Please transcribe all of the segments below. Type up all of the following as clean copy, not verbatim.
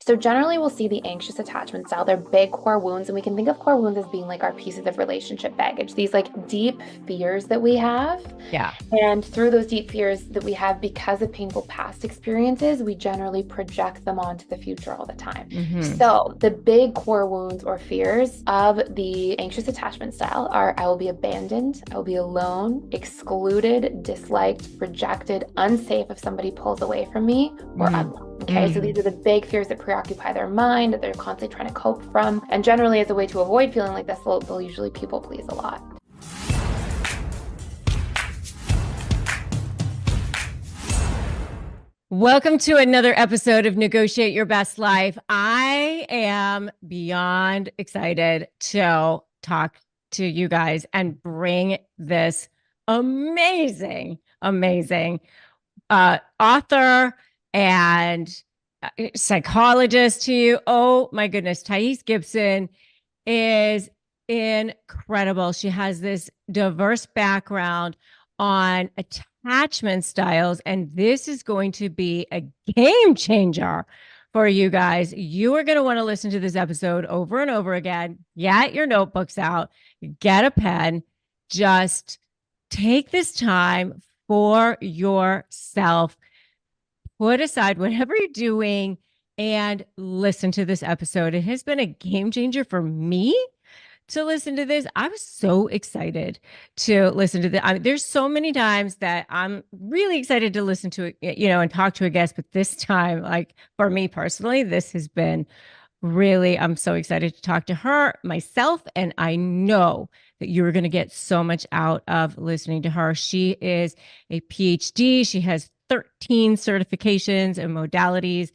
So generally we'll see the anxious attachment style. They're big core wounds, and we can think of core wounds as being like our pieces of relationship baggage, these like deep fears that we have. Yeah. And through those deep fears that we have because of painful past experiences, we generally project them onto the future all the time. Hmm. So the big core wounds or fears of the anxious attachment style are: I will be abandoned, I will be alone, excluded, disliked, rejected, unsafe if somebody pulls away from me, or Hmm. unloved. Okay, so these Hmm. are the big fears that preoccupy their mind, that they're constantly trying to cope from. And generally, as a way to avoid feeling like this, they'll usually people please a lot. Welcome to another episode of Negotiate Your Best Life. I am beyond excited to talk to you guys and bring this amazing author and psychologist to you. Oh my goodness, Thais Gibson is incredible. She has this diverse background on attachment styles, and this is going to be a game changer for you guys. You are going to want to listen to this episode over and over again. Get your notebooks out, get a pen, just take this time for yourself. Put aside whatever you're doing and listen to this episode. It has been a game changer for me to listen to this. I was so excited to listen to the. I mean, there's so many times that I'm really excited to listen to it, and talk to a guest. But this time, like for me personally, this has been really, I'm so excited to talk to her myself. And I know that you're going to get so much out of listening to her. She is a PhD. She has 13 certifications and modalities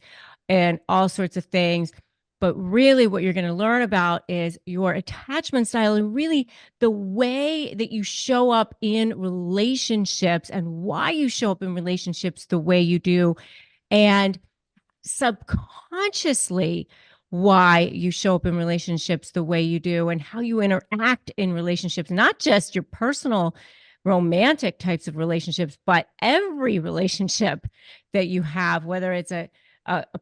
and all sorts of things. But really, what you're going to learn about is your attachment style and really the way that you show up in relationships and why you show up in relationships the way you do. And subconsciously, why you show up in relationships the way you do and how you interact in relationships, not just your personal romantic types of relationships, but every relationship that you have, whether it's a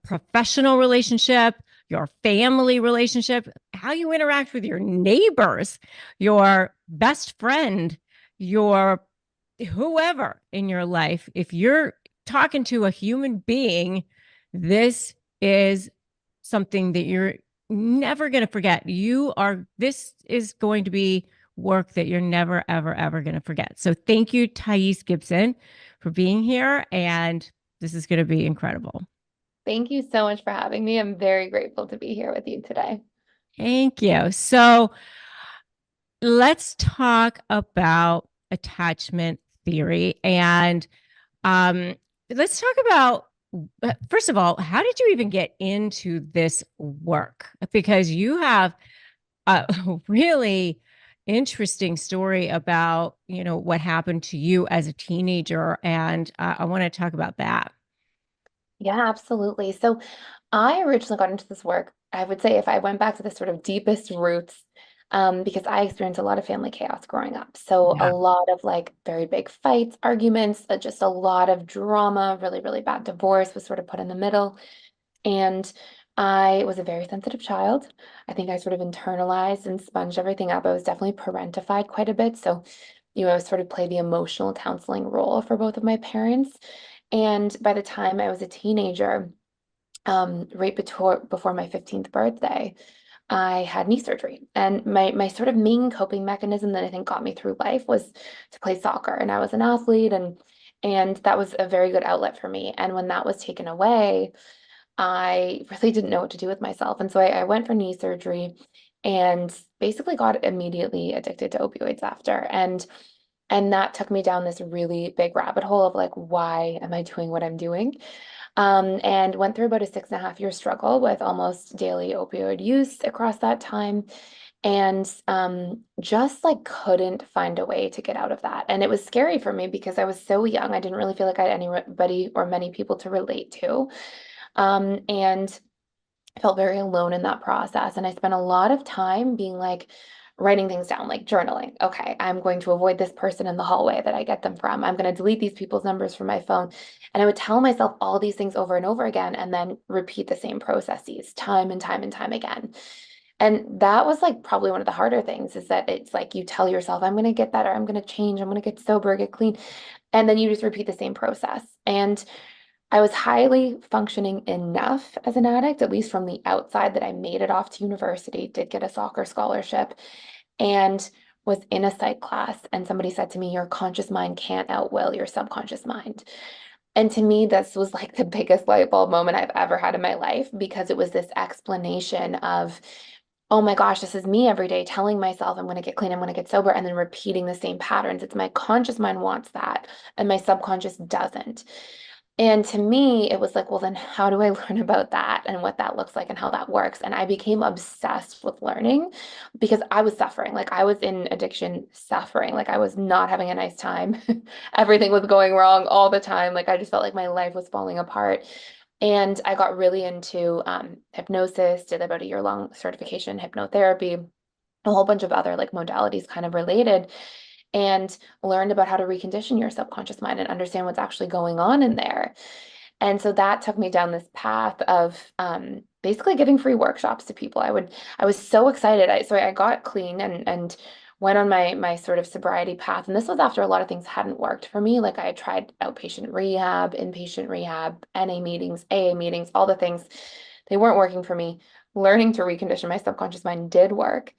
professional relationship, your family relationship, how you interact with your neighbors, your best friend, your whoever in your life. If you're talking to a human being, this is something that you're never going to forget. This is going to be work that you're never, ever, ever going to forget. So thank you, Thais Gibson, for being here. And this is going to be incredible. Thank you so much for having me. I'm very grateful to be here with you today. Thank you. So let's talk about attachment theory. And um, let's talk about, first of all, how did you even get into this work? Because you have a really interesting story about, what happened to you as a teenager. And I want to talk about that. Yeah, absolutely. So I originally got into this work, I would say if I went back to the sort of deepest roots, because I experienced a lot of family chaos growing up. So a Yeah. lot of like very big fights, arguments, just a lot of drama, really, really bad divorce was sort of put in the middle. And I was a very sensitive child. I think I sort of internalized and sponged everything up. I was definitely parentified quite a bit. So, I sort of played the emotional counseling role for both of my parents. And by the time I was a teenager, right before my 15th birthday, I had knee surgery. And my sort of main coping mechanism that I think got me through life was to play soccer. And I was an athlete, and that was a very good outlet for me. And when that was taken away, I really didn't know what to do with myself. And so I went for knee surgery and basically got immediately addicted to opioids after. And that took me down this really big rabbit hole of like, why am I doing what I'm doing? And went through about a 6.5 year struggle with almost daily opioid use across that time. And just like couldn't find a way to get out of that. And it was scary for me because I was so young. I didn't really feel like I had anybody or many people to relate to. And I felt very alone in that process. And I spent a lot of time being like writing things down, like journaling. Okay, I'm going to avoid this person in the hallway that I get them from. I'm going to delete these people's numbers from my phone. And I would tell myself all these things over and over again and then repeat the same processes time and time and time again. And that was like probably one of the harder things is that it's like you tell yourself, I'm going to get better, I'm going to change, I'm going to get sober, get clean. And then you just repeat the same process. And I was highly functioning enough as an addict, at least from the outside, that I made it off to university, did get a soccer scholarship, and was in a psych class. And somebody said to me, your conscious mind can't outwill your subconscious mind. And to me, this was like the biggest light bulb moment I've ever had in my life because it was this explanation of, oh my gosh, this is me every day telling myself I'm going to get clean, I'm going to get sober, and then repeating the same patterns. It's my conscious mind wants that, and my subconscious doesn't. And to me, it was like, well, then how do I learn about that and what that looks like and how that works? And I became obsessed with learning because I was suffering. Like I was in addiction suffering. Like I was not having a nice time. Everything was going wrong all the time. Like I just felt like my life was falling apart. And I got really into hypnosis, did about a year-long certification in hypnotherapy, a whole bunch of other like modalities kind of related and learned about how to recondition your subconscious mind and understand what's actually going on in there. And so that took me down this path of basically giving free workshops to people. I was so excited. So I got clean and went on my sort of sobriety path. And this was after a lot of things hadn't worked for me. Like I had tried outpatient rehab, inpatient rehab, NA meetings, AA meetings, all the things. They weren't working for me. Learning to recondition my subconscious mind did work.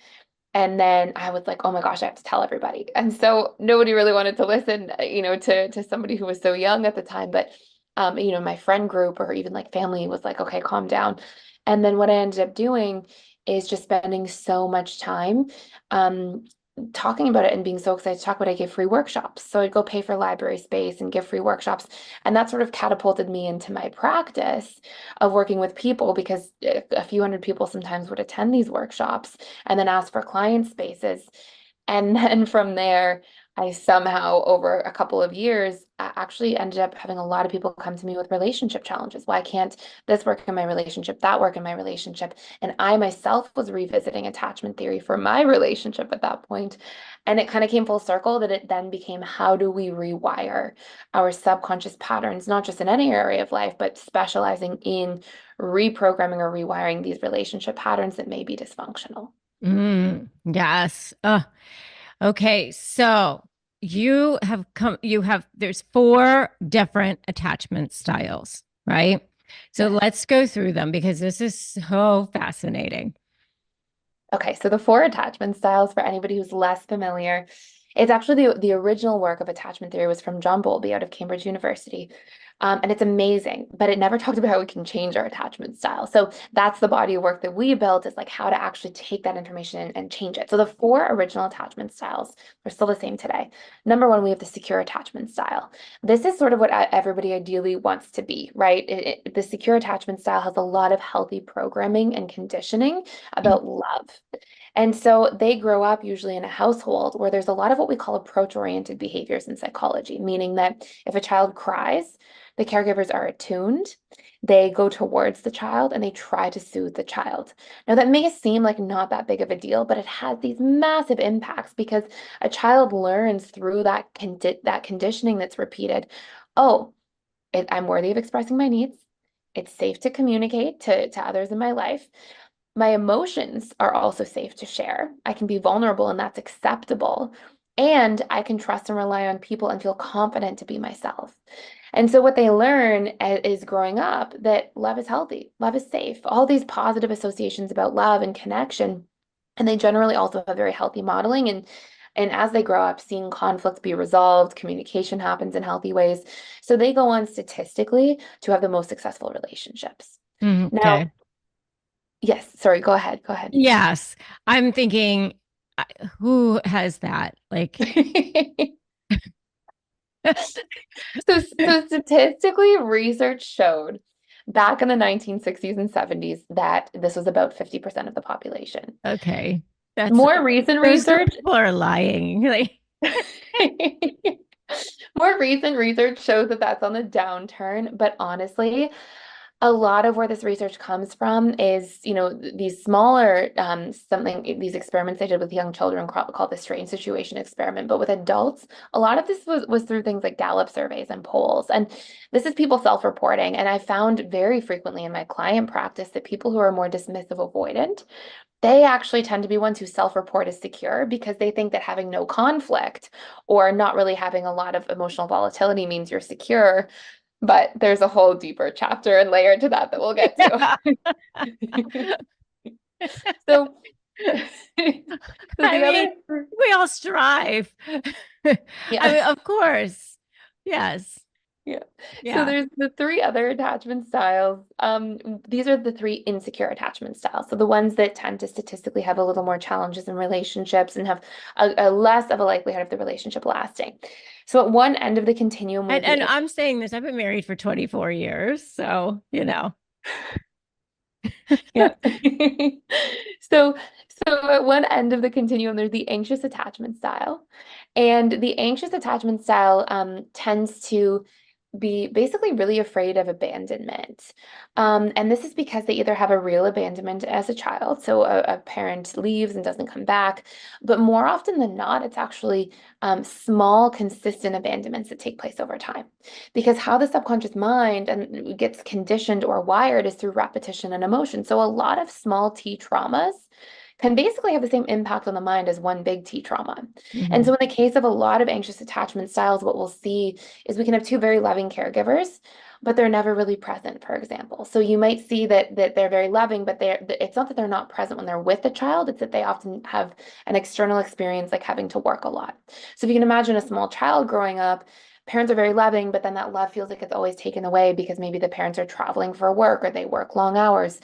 And then I was like, oh my gosh, I have to tell everybody. And so nobody really wanted to listen, to somebody who was so young at the time. But my friend group or even like family was like, okay, calm down. And then what I ended up doing is just spending so much time um, talking about it and being so excited to talk about it. I gave free workshops. So I'd go pay for library space and give free workshops. And that sort of catapulted me into my practice of working with people because a few hundred people sometimes would attend these workshops and then ask for client spaces. And then from there, I somehow, over a couple of years, actually ended up having a lot of people come to me with relationship challenges. Why can't this work in my relationship, that work in my relationship? And I myself was revisiting attachment theory for my relationship at that point. And it kind of came full circle that it then became how do we rewire our subconscious patterns, not just in any area of life, but specializing in reprogramming or rewiring these relationship patterns that may be dysfunctional. Yes. Okay. So there's four different attachment styles, right? So Yes. let's go through them because this is so fascinating. Okay, so the four attachment styles for anybody who's less familiar, it's actually the original work of attachment theory was from John Bowlby out of Cambridge University. And it's amazing, but it never talked about how we can change our attachment style. So that's the body of work that we built is like how to actually take that information and change it. So the four original attachment styles are still the same today. Number one, we have the secure attachment style. This is sort of what everybody ideally wants to be, right? The secure attachment style has a lot of healthy programming and conditioning about love. And so they grow up usually in a household where there's a lot of what we call approach-oriented behaviors in psychology, meaning that if a child cries, the caregivers are attuned. They go towards the child and they try to soothe the child. Now, that may seem like not that big of a deal, but it has these massive impacts because a child learns through that conditioning that's repeated. Oh, I'm worthy of expressing my needs. It's safe to communicate to others in my life. My emotions are also safe to share. I can be vulnerable and that's acceptable. And I can trust and rely on people and feel confident to be myself. And so what they learn is growing up that love is healthy, love is safe, all these positive associations about love and connection. And they generally also have very healthy modeling and as they grow up, seeing conflicts be resolved, communication happens in healthy ways. So they go on statistically to have the most successful relationships. Now, Okay. yes, sorry, go ahead. Go ahead. Yes. I'm thinking, who has that? Like, So statistically, research showed back in the 1960s and 70s that this was about 50% of the population. okay. That's More recent those research, people are lying. Like, more recent research shows that that's on the downturn, but honestly, A lot of where this research comes from is, these smaller, these experiments they did with young children called the strange situation experiment. But with adults, a lot of this was through things like Gallup surveys and polls. And this is people self-reporting. And I found very frequently in my client practice that people who are more dismissive avoidant, they actually tend to be ones who self-report as secure because they think that having no conflict or not really having a lot of emotional volatility means you're secure. But there's a whole deeper chapter and layer to that we'll get to. Yeah. So, so I the mean, other, we all strive. I yeah, mean, of course. Yes. yeah. So Yeah. there's the three other attachment styles. These are the three insecure attachment styles. So the ones that tend to statistically have a little more challenges in relationships and have a less of a likelihood of the relationship lasting. So at one end of the continuum, we have And the I'm saying this, I've been married for 24 years, so, yeah. So, so at one end of the continuum, there's the anxious attachment style. And the anxious attachment style tends to be basically really afraid of abandonment. And this is because they either have a real abandonment as a child, so a parent leaves and doesn't come back, but more often than not, it's actually small, consistent abandonments that take place over time. Because how the subconscious mind and gets conditioned or wired is through repetition and emotion. So a lot of small T traumas can basically have the same impact on the mind as one big T trauma. And hmm so in the case of a lot of anxious attachment styles, what we'll see is we can have two very loving caregivers, but they're never really present, for example. So you might see that they're very loving, but it's not that they're not present when they're with the child, it's that they often have an external experience like having to work a lot. So if you can imagine a small child growing up, parents are very loving, but then that love feels like it's always taken away because maybe the parents are traveling for work or they work long hours.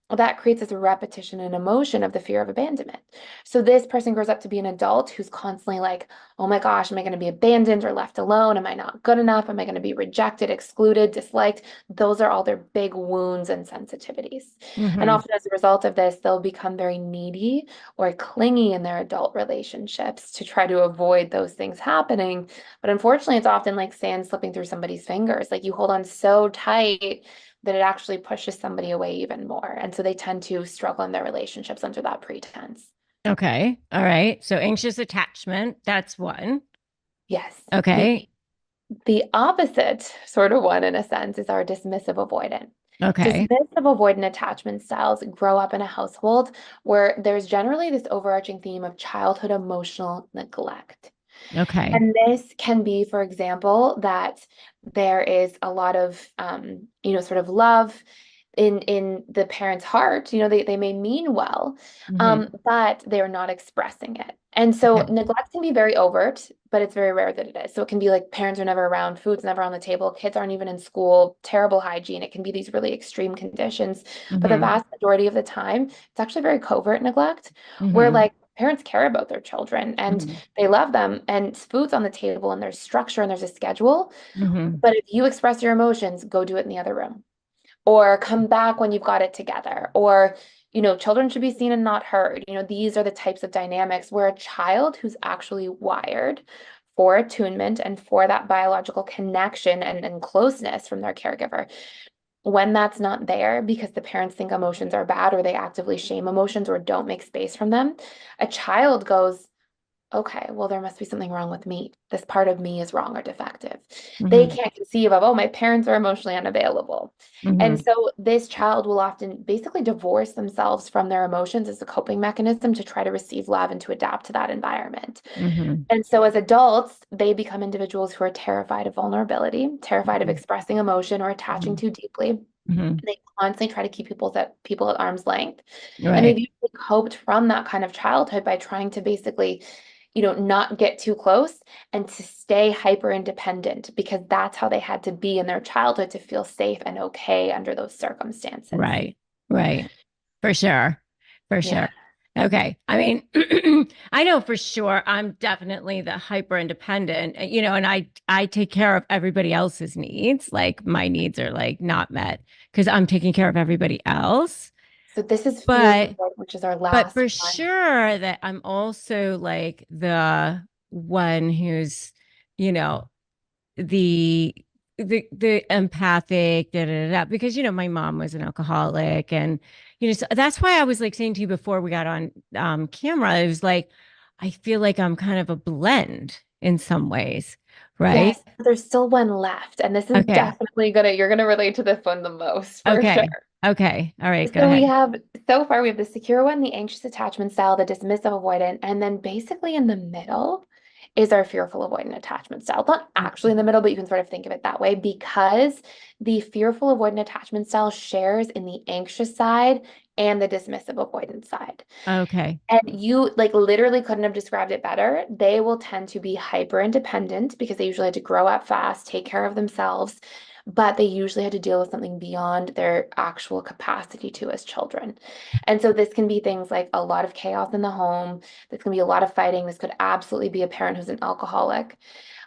Well, that creates this repetition and emotion of the fear of abandonment. So this person grows up to be an adult who's constantly like, oh my gosh, am I going to be abandoned or left alone? Am I not good enough? Am I going to be rejected, excluded, disliked? Those are all their big wounds and sensitivities. And hmm often as a result of this, they'll become very needy or clingy in their adult relationships to try to avoid those things happening. But unfortunately, it's often like sand slipping through somebody's fingers. Like you hold on so tight that it actually pushes somebody away even more. And so they tend to struggle in their relationships under that pretense. Okay. All right. So anxious attachment, that's one. Yes. The Okay. the opposite sort of one in a sense is our dismissive avoidant. Okay. Dismissive avoidant attachment styles grow up in a household where there's generally this overarching theme of childhood emotional neglect. Okay. And this can be, for example, that there is a lot of, sort of love in the parent's heart. They may mean well, hmm but they're not expressing it. And so Okay. neglect can be very overt, but it's very rare that it is. So it can be like parents are never around, food's never on the table, kids aren't even in school, terrible hygiene. It can be these really extreme conditions. But the hmm vast majority of the time, it's actually very covert neglect, where hmm like parents care about their children and hmm they love them and food's on the table and there's structure and there's a schedule. hmm But if you express your emotions, go do it in the other room or come back when you've got it together or children should be seen and not heard. These are the types of dynamics where a child who's actually wired for attunement and for that biological connection and closeness from their caregiver, when that's not there because the parents think emotions are bad or they actively shame emotions or don't make space from them, a child goes, okay, well, there must be something wrong with me. This part of me is wrong or defective. They hmm can't conceive of, oh, my parents are emotionally unavailable. And hmm so this child will often basically divorce themselves from their emotions as a coping mechanism to try to receive love and to adapt to that environment. hmm And so as adults, they become individuals who are terrified of vulnerability, terrified of expressing emotion or attaching hmm too deeply. hmm They constantly try to keep people at arm's length. And they've Right. usually coped from that kind of childhood by trying to basically, not get too close and to stay hyper independent because that's how they had to be in their childhood to feel safe and okay under those circumstances. Right. Right. For sure. For Yeah. sure. Okay. I mean, I know for sure I'm definitely the hyper independent, and I take care of everybody else's needs. Like my needs are like not met because I'm taking care of everybody else. So this is fear of But avoidance, which is our but last for one. sure that I'm also like the one who's, you know, the the empathic, because my mom was an alcoholic, and so that's why I was like saying to you before we got on camera, it was like I feel like I'm kind of a blend in some ways, right? Yes, there's still one left, and this is Okay. definitely you're gonna relate to this one the most for sure. Okay. Okay. All right. Go So ahead. so far we have the secure one, the anxious attachment style, the dismissive avoidant, and then basically in the middle is our fearful avoidant attachment style. Not actually in the middle, but you can sort of think of it that way because the fearful avoidant attachment style shares in the anxious side and the dismissive avoidant side. Okay. And you like literally couldn't have described it better. They will tend to be hyper independent because they usually had to grow up fast, take care of themselves, but they usually had to deal with something beyond their actual capacity to as children. And so this can be things like a lot of chaos in the home. This can be a lot of fighting. This could absolutely be a parent who's an alcoholic.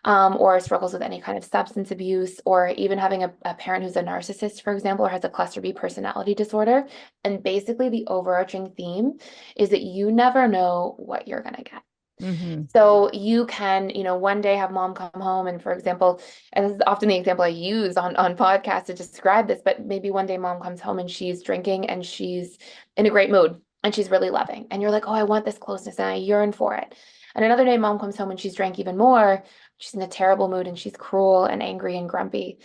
Or struggles with any kind of substance abuse, or even having a parent who's a narcissist, for example, or has a cluster B personality disorder. And basically, the overarching theme is that you never know what you're going to get. Mm-hmm. So you can, one day have mom come home and, for example, and this is often the example I use on podcasts to describe this, but maybe one day mom comes home and she's drinking and she's in a great mood and she's really loving. And you're like, oh, I want this closeness and I yearn for it. And another day mom comes home and she's drank even more. She's in a terrible mood and she's cruel and angry and grumpy.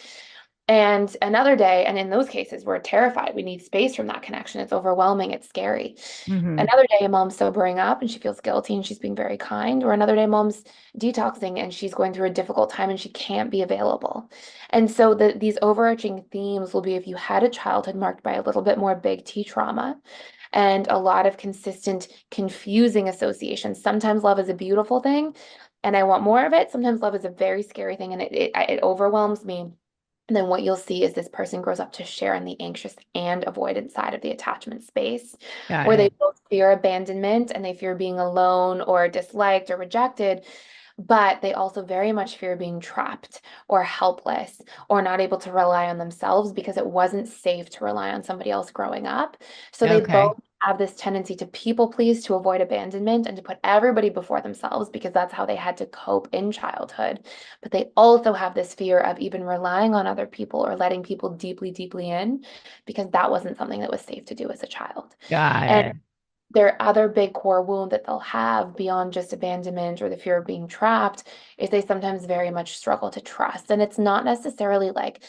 And another day, and in those cases, we're terrified. We need space from that connection. It's overwhelming. It's scary. Mm-hmm. Another day, mom's sobering up and she feels guilty and she's being very kind. Or another day, mom's detoxing and she's going through a difficult time and she can't be available. And so these overarching themes will be if you had a childhood marked by a little bit more big T trauma and a lot of consistent, confusing associations. Sometimes love is a beautiful thing and I want more of it. Sometimes love is a very scary thing and it overwhelms me. And then what you'll see is this person grows up to share in the anxious and avoidant side of the attachment space, Got where they it. both fear abandonment and they fear being alone or disliked or rejected, but they also very much fear being trapped or helpless or not able to rely on themselves because it wasn't safe to rely on somebody else growing up. So they Okay. both have this tendency to people please, to avoid abandonment, and to put everybody before themselves because that's how they had to cope in childhood. But they also have this fear of even relying on other people or letting people deeply, deeply in because that wasn't something that was safe to do as a child. Got And it. their other big core wound that they'll have beyond just abandonment or the fear of being trapped is they sometimes very much struggle to trust. And it's not necessarily like,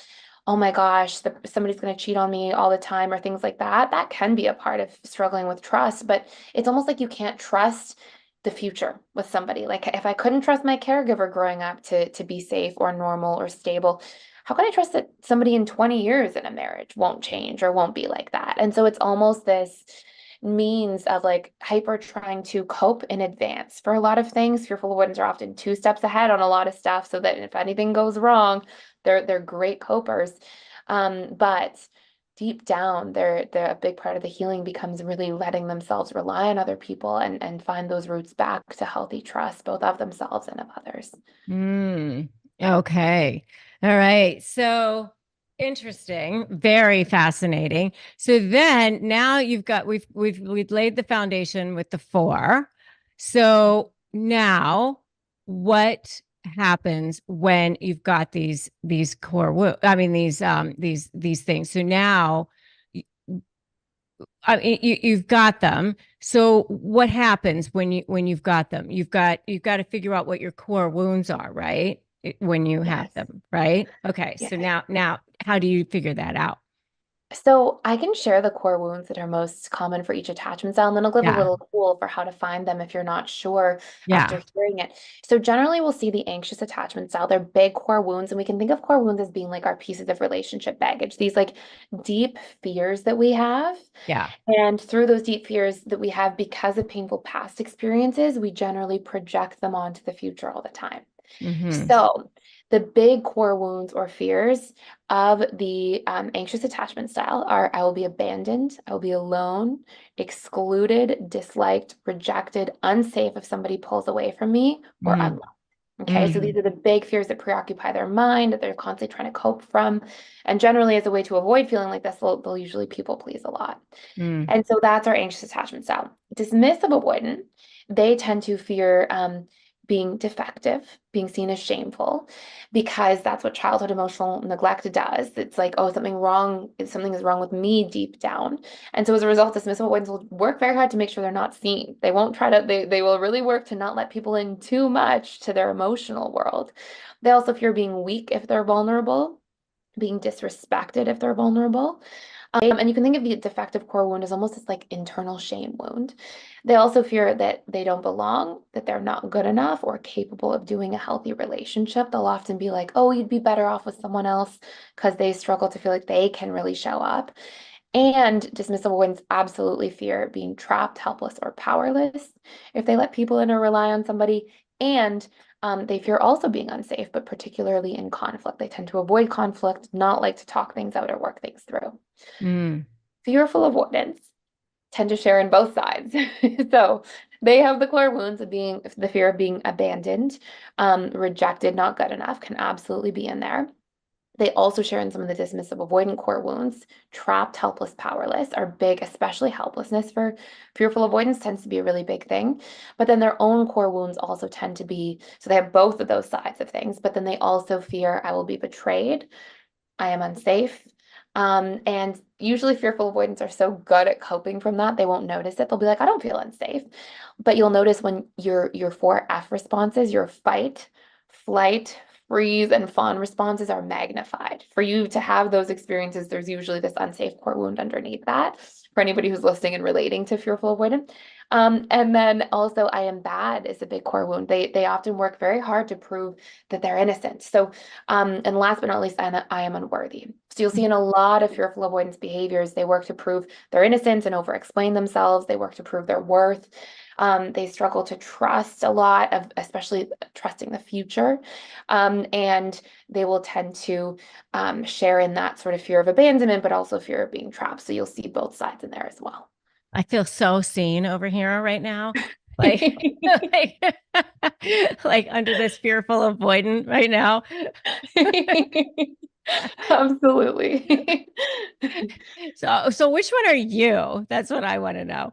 oh my gosh, somebody's going to cheat on me all the time or things like that. That can be a part of struggling with trust, but it's almost like you can't trust the future with somebody. Like if I couldn't trust my caregiver growing up to be safe or normal or stable, how can I trust that somebody in 20 years in a marriage won't change or won't be like that? And so it's almost this means of like hyper trying to cope in advance for a lot of things. Fearful avoidants are often two steps ahead on a lot of stuff so that if anything goes wrong, they're great copers. But deep down, they're a big part of the healing becomes really letting themselves rely on other people and find those roots back to healthy trust, both of themselves and of others. Mm, okay. All right. So interesting. Very fascinating. So then now we've laid the foundation with the four. So now what happens when you've got these core I mean these things. So now I mean, you've got them. So what happens when you've got them? You've got to figure out what your core wounds are, right? When you have Yes. them, right? Okay. Yeah. So now how do you figure that out? So I can share the core wounds that are most common for each attachment style, and then I'll give a Yeah. little tool for how to find them if you're not sure Yeah. after hearing it. So generally we'll see the anxious attachment style. They're big core wounds, and we can think of core wounds as being like our pieces of relationship baggage, these like deep fears that we have. Yeah. And through those deep fears that we have because of painful past experiences, we generally project them onto the future all the time. Mm-hmm. So, the big core wounds or fears of the anxious attachment style are I will be abandoned, I will be alone, excluded, disliked, rejected, unsafe if somebody pulls away from me, or Mm-hmm. unloved. Okay, so these are the big fears that preoccupy their mind, that they're constantly trying to cope from. And generally, as a way to avoid feeling like this, they'll usually people please a lot. Mm-hmm. And so that's our anxious attachment style. Dismissive avoidant, they tend to fear being defective, being seen as shameful, because that's what childhood emotional neglect does. It's like, oh, something is wrong with me deep down. And so as a result, dismissive avoidance will work very hard to make sure they're not seen. They won't try to, they will really work to not let people in too much to their emotional world. They also fear being weak if they're vulnerable, being disrespected if they're vulnerable. And you can think of the defective core wound as almost this like internal shame wound. They also fear that they don't belong, that they're not good enough or capable of doing a healthy relationship. They'll often be like, oh, you'd be better off with someone else because they struggle to feel like they can really show up. And dismissive avoidants absolutely fear being trapped, helpless, or powerless if they let people in or rely on somebody. And they fear also being unsafe, but particularly in conflict. They tend to avoid conflict, not like to talk things out or work things through. Mm. Fearful avoidants tend to share in both sides. So they have the core wounds of being the fear of being abandoned, rejected, not good enough can absolutely be in there. They also share in some of the dismissive avoidant core wounds. Trapped, helpless, powerless are big, especially helplessness for fearful avoidance tends to be a really big thing. But then their own core wounds also tend to be, so they have both of those sides of things, but then they also fear I will be betrayed, I am unsafe. And usually fearful avoidants are so good at coping from that, they won't notice it. They'll be like, I don't feel unsafe. But you'll notice when your four F responses, your fight, flight, freeze, and fawn responses are magnified. For you to have those experiences, there's usually this unsafe core wound underneath that for anybody who's listening and relating to fearful avoidant. And then also I am bad is a big core wound. They often work very hard to prove that they're innocent. So and last but not least, I am unworthy. So you'll see in a lot of fearful avoidance behaviors, they work to prove their innocence and over-explain themselves. They work to prove their worth. They struggle to trust a lot of, especially trusting the future. And they will tend to share in that sort of fear of abandonment, but also fear of being trapped. So you'll see both sides in there as well. I feel so seen over here right now. Like, like, like under this fearful avoidant right now. Absolutely. So which one are you? That's what I want to know.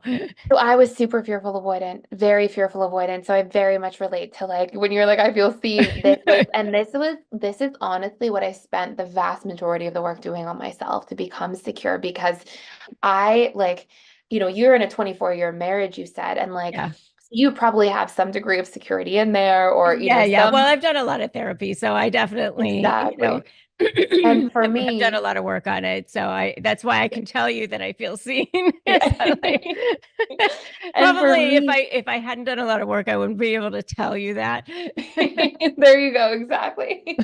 So I was super fearful avoidant, very fearful avoidant. So I very much relate to like when you're like, I feel seen. This is honestly what I spent the vast majority of the work doing on myself to become secure because I like, you're in a 24-year marriage, you said, and like Yeah. you probably have some degree of security in there or, Yeah, yeah. some Well, I've done a lot of therapy, so I definitely, exactly. And for I've done a me, lot of work on it. So I that's why I can tell you that I feel seen. It's yeah. kind of like And for probably me, if I hadn't done a lot of work, I wouldn't be able to tell you that. there you go, exactly.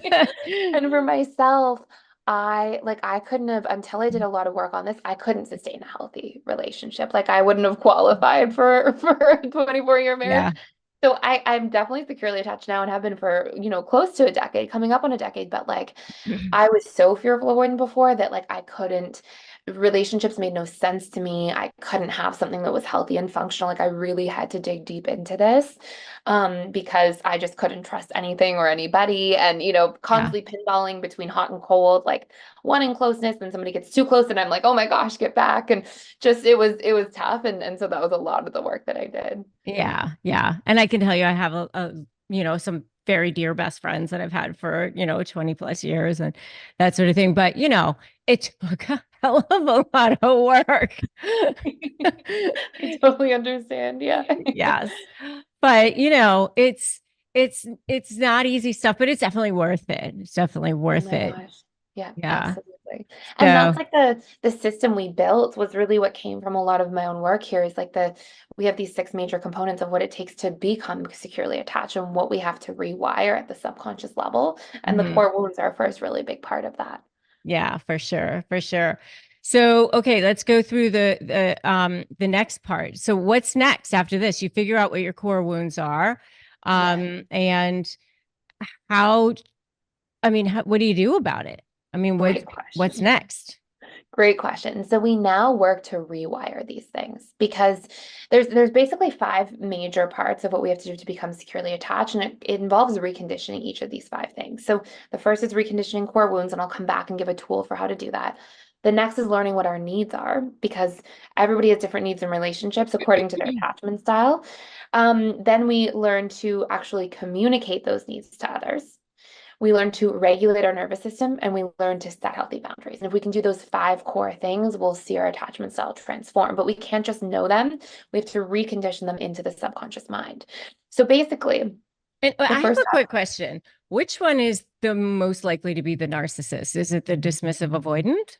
And for myself, I couldn't have until I did a lot of work on this, I couldn't sustain a healthy relationship. Like I wouldn't have qualified for a 24-year marriage. Yeah. So I'm definitely securely attached now and have been for, close to a decade, coming up on a decade, but like I was so fearful of avoiding before that like I couldn't, relationships made no sense to me. I couldn't have something that was healthy and functional. Like I really had to dig deep into this because I just couldn't trust anything or anybody and, Yeah. constantly pinballing between hot and cold, like wanting closeness, then somebody gets too close and I'm like, oh my gosh, get back. And just it was tough. And so that was a lot of the work that I did. Yeah, yeah. And I can tell you I have some very dear best friends that I've had for, 20 plus years and that sort of thing. But, it took a hell of a lot of work. I totally understand. Yeah. Yes. But, it's not easy stuff, but it's definitely worth it. It's definitely Oh worth my it. gosh. Yeah, Yeah. absolutely. And So, that's like the system we built was really what came from a lot of my own work here is like we have these six major components of what it takes to become securely attached and what we have to rewire at the subconscious level. And the mhm. core wounds are first really big part of that. Yeah, for sure, for sure. So, okay, let's go through the next part. So, what's next after this? You figure out what your core wounds are, Yeah, and how. I mean, what do you do about it? I mean, great what's question. next? Great question. So we now work to rewire these things because there's basically five major parts of what we have to do to become securely attached, and it involves reconditioning each of these five things. So the first is reconditioning core wounds, and I'll come back and give a tool for how to do that. The next is learning what our needs are because everybody has different needs in relationships according to their attachment style. Then we learn to actually communicate those needs to others. We learn to regulate our nervous system and we learn to set healthy boundaries. And if we can do those five core things, we'll see our attachment style transform. But we can't just know them, we have to recondition them into the subconscious mind. So basically, And the I have first a step, quick question. Which one is the most likely to be the narcissist? Is it the dismissive avoidant?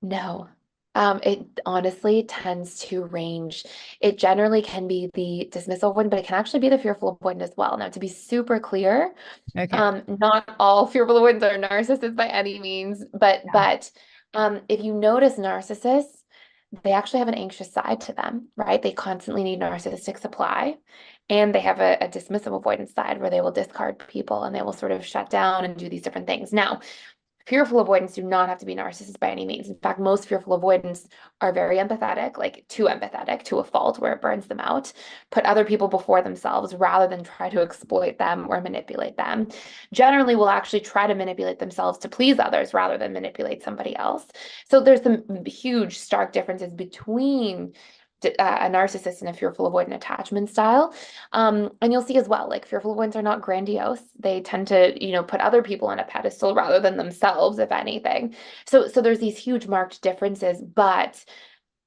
no. It honestly tends to range. It generally can be the dismissal avoidant, but it can actually be the fearful avoidant as well. Now, to be super clear, Okay. not all fearful avoidants are narcissists by any means, but if you notice narcissists, they actually have an anxious side to them, right? They constantly need narcissistic supply, and they have a dismissive avoidance side where they will discard people and they will sort of shut down and do these different things. Now, fearful avoidants do not have to be narcissists by any means. In fact, most fearful avoidants are very empathetic, like too empathetic to a fault where it burns them out, put other people before themselves rather than try to exploit them or manipulate them. Generally, will actually try to manipulate themselves to please others rather than manipulate somebody else. So there's some huge, stark differences between a narcissist and a fearful avoidant attachment style. And you'll see as well, like fearful avoidants are not grandiose. They tend to, put other people on a pedestal rather than themselves, if anything. So there's these huge marked differences, but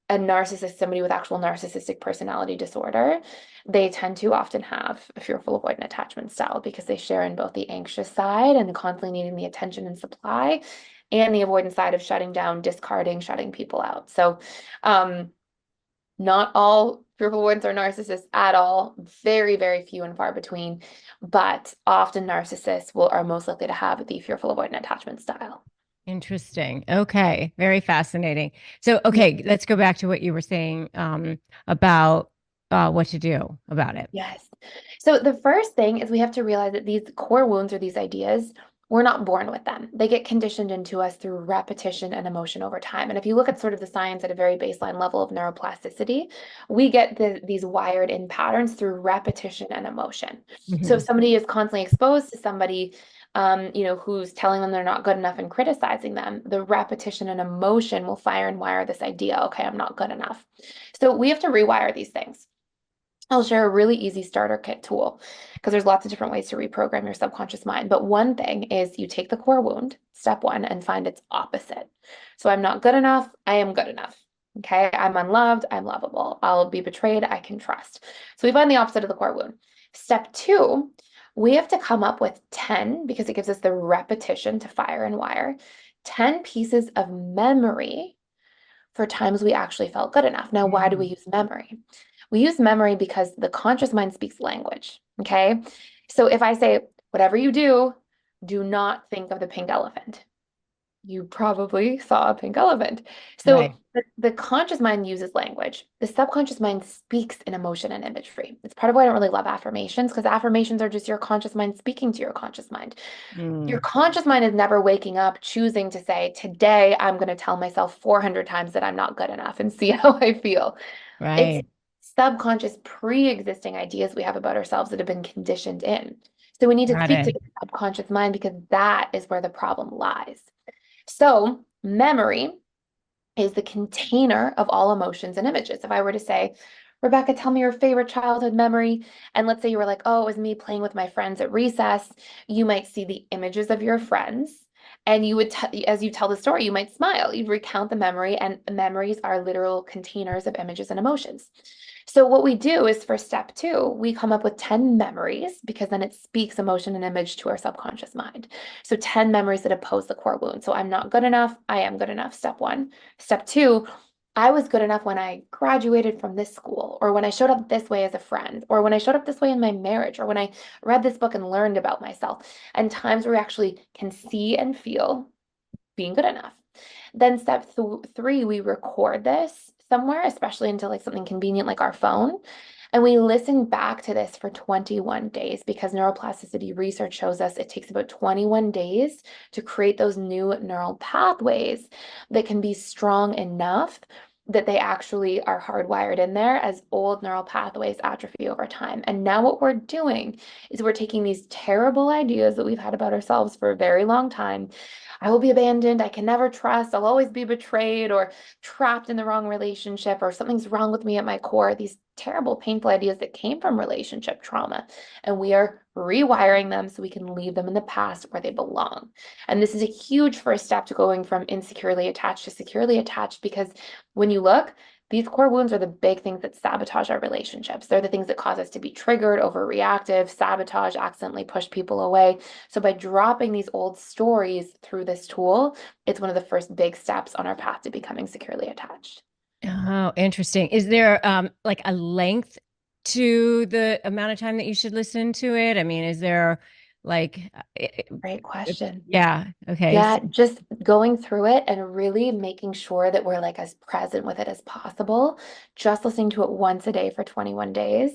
a narcissist, somebody with actual narcissistic personality disorder, they tend to often have a fearful avoidant attachment style because they share in both the anxious side and constantly needing the attention and supply, and the avoidant side of shutting down, discarding, shutting people out. So, not all fearful avoidants are narcissists at all. Very, very few and far between. But often narcissists are most likely to have the fearful avoidant attachment style. Interesting. Okay. Very fascinating. So, Yeah. okay, let's go back to what you were saying about what to do about it. Yes. So the first thing is we have to realize that these core wounds or these ideas, we're not born with them. They get conditioned into us through repetition and emotion over time. And if you look at sort of the science at a very baseline level of neuroplasticity, we get these wired in patterns through repetition and emotion. So if Mhm. somebody is constantly exposed to somebody, who's telling them they're not good enough and criticizing them, the repetition and emotion will fire and wire this idea, okay, I'm not good enough. So we have to rewire these things. I'll share a really easy starter kit tool because there's lots of different ways to reprogram your subconscious mind. But one thing is you take the core wound, step one, and find its opposite. So I'm not good enough, I am good enough. Okay, I'm unloved, I'm lovable. I'll be betrayed, I can trust. So we find the opposite of the core wound. Step two, we have to come up with 10, because it gives us the repetition to fire and wire, 10 pieces of memory for times we actually felt good enough. Now, why do we Mm. use memory? We use memory because the conscious mind speaks language. Okay. So if I say, whatever you do not think of the pink elephant. You probably saw a pink elephant. So Right. the conscious mind uses language. The subconscious mind speaks in emotion and imagery. It's part of why I don't really love affirmations, because affirmations are just your conscious mind speaking to your conscious mind. Your Mm. conscious mind is never waking up choosing to say, today I'm going to tell myself 400 times that I'm not good enough and see how I feel. It's Right. subconscious pre-existing ideas we have about ourselves that have been conditioned in. So we need to Got speak to it. the subconscious mind because that is where the problem lies. So memory is the container of all emotions and images. If I were to say, Rebecca, tell me your favorite childhood memory. And let's say you were like, oh, it was me playing with my friends at recess. You might see the images of your friends. And you would, as you tell the story, you might smile. You'd recount the memory, and memories are literal containers of images and emotions. So, what we do is for step two, we come up with 10 memories because then it speaks emotion and image to our subconscious mind. So, 10 memories that oppose the core wound. So, I'm not good enough. I am good enough. Step one. Step two, I was good enough when I graduated from this school, or when I showed up this way as a friend, or when I showed up this way in my marriage, or when I read this book and learned about myself. And times where we actually can see and feel being good enough. Then step three, we record this somewhere, especially into like something convenient like our phone. And we listen back to this for 21 days because neuroplasticity research shows us it takes about 21 days to create those new neural pathways that can be strong enough that they actually are hardwired in there as old neural pathways atrophy over time. And now what we're doing is we're taking these terrible ideas that we've had about ourselves for a very long time. I will be abandoned. I can never trust. I'll always be betrayed or trapped in the wrong relationship, or something's wrong with me at my core. These terrible, painful ideas that came from relationship trauma. And we are rewiring them so we can leave them in the past where they belong. And this is a huge first step to going from insecurely attached to securely attached, because when you look, these core wounds are the big things that sabotage our relationships. They're the things that cause us to be triggered, overreactive, sabotage, accidentally push people away. So by dropping these old stories through this tool, it's one of the first big steps on our path to becoming securely attached. Oh, interesting. Is there like a length to the amount of time that you should listen to it? I mean, is there like Great question. yeah, okay. Yeah, just going through it and really making sure that we're like as present with it as possible. Just listening to it once a day for 21 days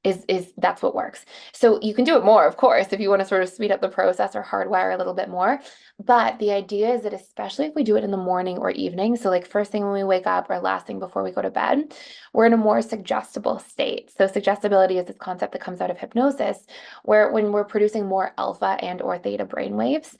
is that's what works. So you can do it more, of course, if you want to sort of speed up the process or hardwire a little bit more. But the idea is that especially if we do it in the morning or evening, so like first thing when we wake up or last thing before we go to bed, we're in a more suggestible state. So suggestibility is this concept that comes out of hypnosis, where when we're producing more alpha and or theta brain waves,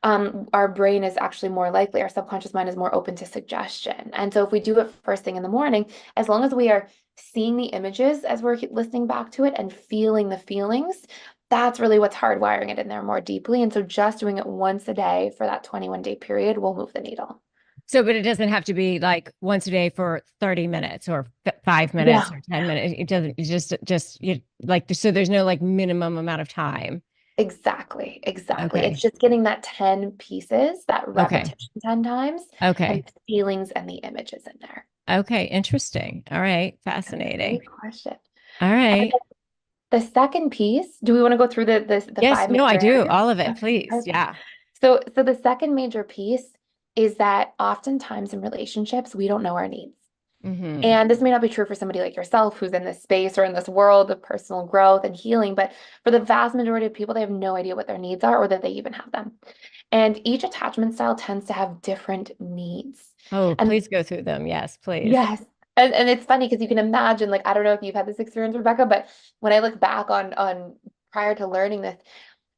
our brain is actually more likely, our subconscious mind is more open to suggestion. And so if we do it first thing in the morning, as long as we are seeing the images as we're listening back to it and feeling the feelings, that's really what's hardwiring it in there more deeply. And so just doing it once a day for that 21-day period will move the needle. So, but it doesn't have to be like once a day for 30 minutes or 5 minutes Yeah, or 10 minutes. It doesn't, it's just you like, so there's no like minimum amount of time. exactly. Exactly. It's Okay. just getting that 10 pieces, that Okay. repetition 10 times, and Okay. the feelings and the images in there. Okay. Interesting. All right. Great Fascinating. question. All And right. the second piece, do we want to go through the Yes. five No, I major do. areas? All of it, Okay, please. perfect. Yeah. So the second major piece is that oftentimes in relationships, we don't know our needs. Hmm. And this may not be true for somebody like yourself who's in this space or in this world of personal growth and healing, but for the vast majority of people, they have no idea what their needs are or that they even have them. And each attachment style tends to have different needs. Oh, And please go through them. Yes, please. yes. And it's funny because you can imagine, like, I don't know if you've had this experience, Rebecca, but when I look back on prior to learning this,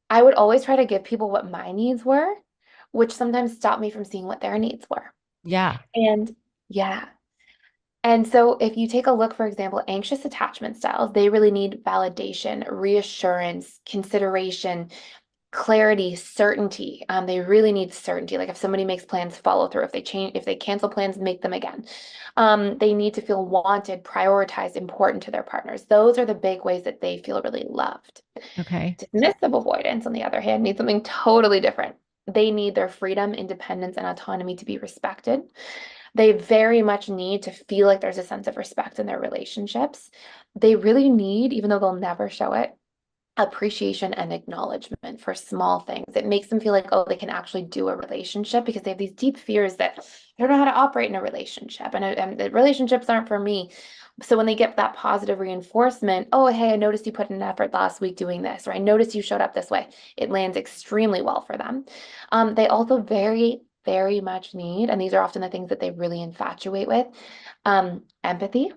I would always try to give people what my needs were, which sometimes stopped me from seeing what their needs were. Yeah. And yeah. And so if you take a look, for example, anxious attachment styles, they really need validation, reassurance, consideration, clarity, certainty. They really need certainty. Like if somebody makes plans, follow through. If they change, if they cancel plans, make them again. They need to feel wanted, prioritized, important to their partners. Those are the big ways that they feel really loved. Okay. Dismissive avoidance, on the other hand, needs something totally different. They need their freedom, independence, and autonomy to be respected. They very much need to feel like there's a sense of respect in their relationships. They really need, even though they'll never show it, appreciation and acknowledgement for small things. It makes them feel like, oh, they can actually do a relationship because they have these deep fears that I don't know how to operate in a relationship and the relationships aren't for me. So when they get that positive reinforcement, oh, hey, I noticed you put in an effort last week doing this, or I noticed you showed up this way, it lands extremely well for them. They also very much need, and these are often the things that they really infatuate with, empathy.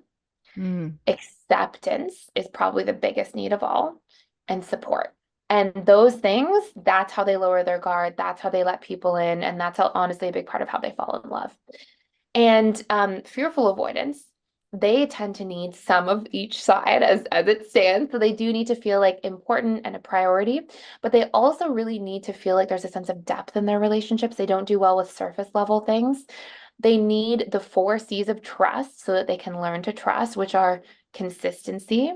Mm. Acceptance is probably the biggest need of all, and support. And those things, that's how they lower their guard. That's how they let people in. And that's how, honestly, a big part of how they fall in love. And fearful avoidance, they tend to need some of each side as it stands. So they do need to feel like important and a priority, but they also really need to feel like there's a sense of depth in their relationships. They don't do well with surface level things. They need the 4 C's of trust so that they can learn to trust, which are consistency,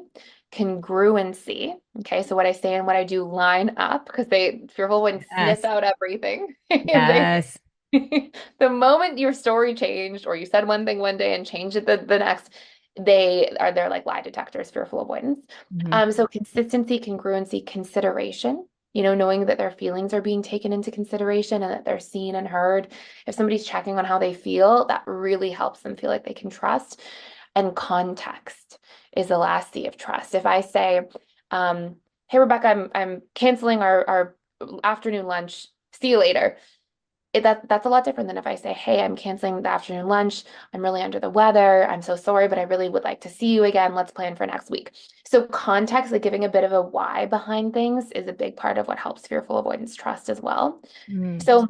congruency. Okay, so what I say and what I do line up because they fearful when sniff Yes. out everything. And they Yes. the moment your story changed or you said one thing one day and changed it the next, they're like lie detectors, fearful avoidance. Mhm. So consistency, congruency, consideration, knowing that their feelings are being taken into consideration and that they're seen and heard. If somebody's checking on how they feel, that really helps them feel like they can trust. And context is the last C of trust. If I say, hey Rebecca, I'm canceling our afternoon lunch. See you later. that's a lot different than if I say, hey, I'm canceling the afternoon lunch. I'm really under the weather. I'm so sorry, but I really would like to see you again. Let's plan for next week. So context, like giving a bit of a why behind things is a big part of what helps fearful avoidance trust as well. Mm. So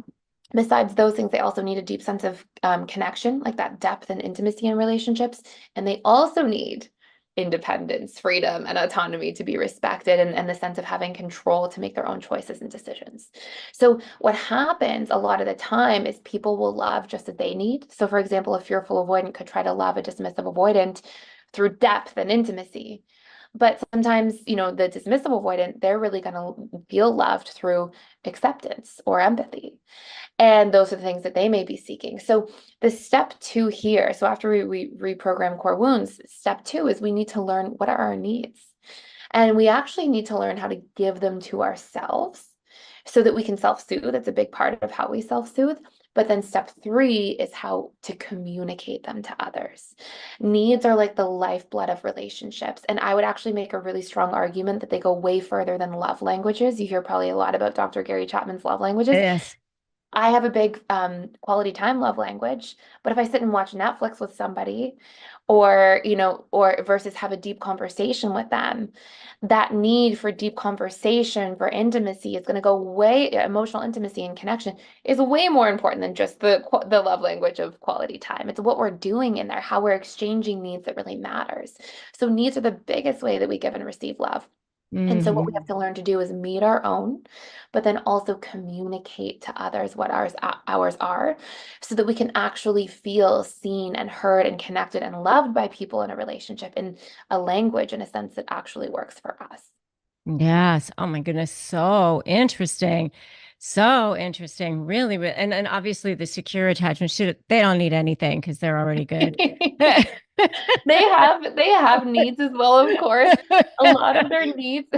besides those things, they also need a deep sense of connection, like that depth and intimacy in relationships. And they also need independence, freedom, and autonomy to be respected, and the sense of having control to make their own choices and decisions. So, what happens a lot of the time is people will love just as they need. So, for example, a fearful avoidant could try to love a dismissive avoidant through depth and intimacy. But sometimes, the dismissive avoidant, they're really going to feel loved through acceptance or empathy. And those are the things that they may be seeking. So the step two here, so after we reprogram core wounds, step two is we need to learn what are our needs. And we actually need to learn how to give them to ourselves so that we can self-soothe. That's a big part of how we self-soothe. But then step three is how to communicate them to others. Needs are like the lifeblood of relationships. And I would actually make a really strong argument that they go way further than love languages. You hear probably a lot about Dr. Gary Chapman's love languages. Yes. I have a big quality time love language, but if I sit and watch Netflix with somebody or versus have a deep conversation with them, that need for deep conversation, for intimacy is going to go way, emotional intimacy and connection is way more important than just the love language of quality time. It's what we're doing in there, how we're exchanging needs that really matters. So needs are the biggest way that we give and receive love. And so what we have Hmm. to learn to do is meet our own, but then also communicate to others what ours are so that we can actually feel seen and heard and connected and loved by people in a relationship in a language in a sense that actually works for us. Yes. Oh my goodness. So interesting. So interesting. Really, and obviously the secure attachment should they don't need anything because they're already good. They have needs as well, of course. A lot of their needs,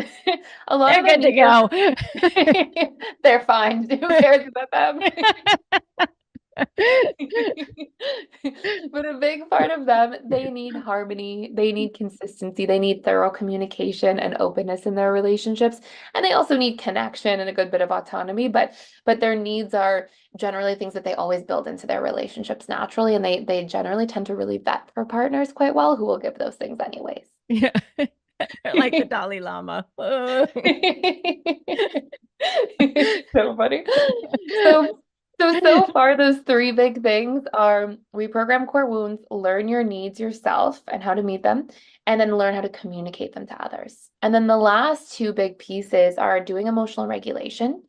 a lot They're of their good to needs are go. they're fine. Who cares about them? But a big part of them, they need harmony, they need consistency, they need thorough communication and openness in their relationships, and they also need connection and a good bit of autonomy, but their needs are generally things that they always build into their relationships naturally, and they generally tend to really vet for partners quite well who will give those things anyways. Yeah. Like the Dalai Lama. So funny. So, so far, those three big things are reprogram core wounds, learn your needs yourself and how to meet them, and then learn how to communicate them to others. And then the last two big pieces are doing emotional regulation.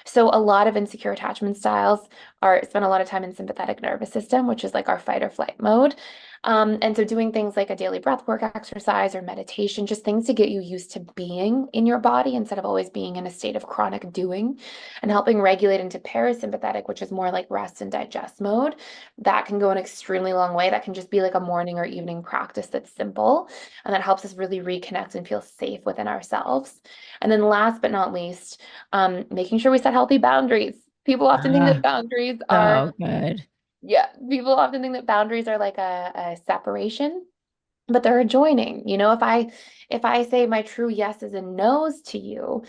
So a lot of insecure attachment styles are spend a lot of time in sympathetic nervous system, which is like our fight or flight mode. And so doing things like a daily breath work exercise or meditation, just things to get you used to being in your body instead of always being in a state of chronic doing and helping regulate into parasympathetic, which is more like rest and digest mode. That can go an extremely long way. That can just be like a morning or evening practice that's simple. And that helps us really reconnect and feel safe within ourselves. And then last but not least, making sure we set healthy boundaries. People often think that Ah, boundaries are so good. yeah, people often think that boundaries are like a separation, but they're a joining. If I say my true yeses and nos to you,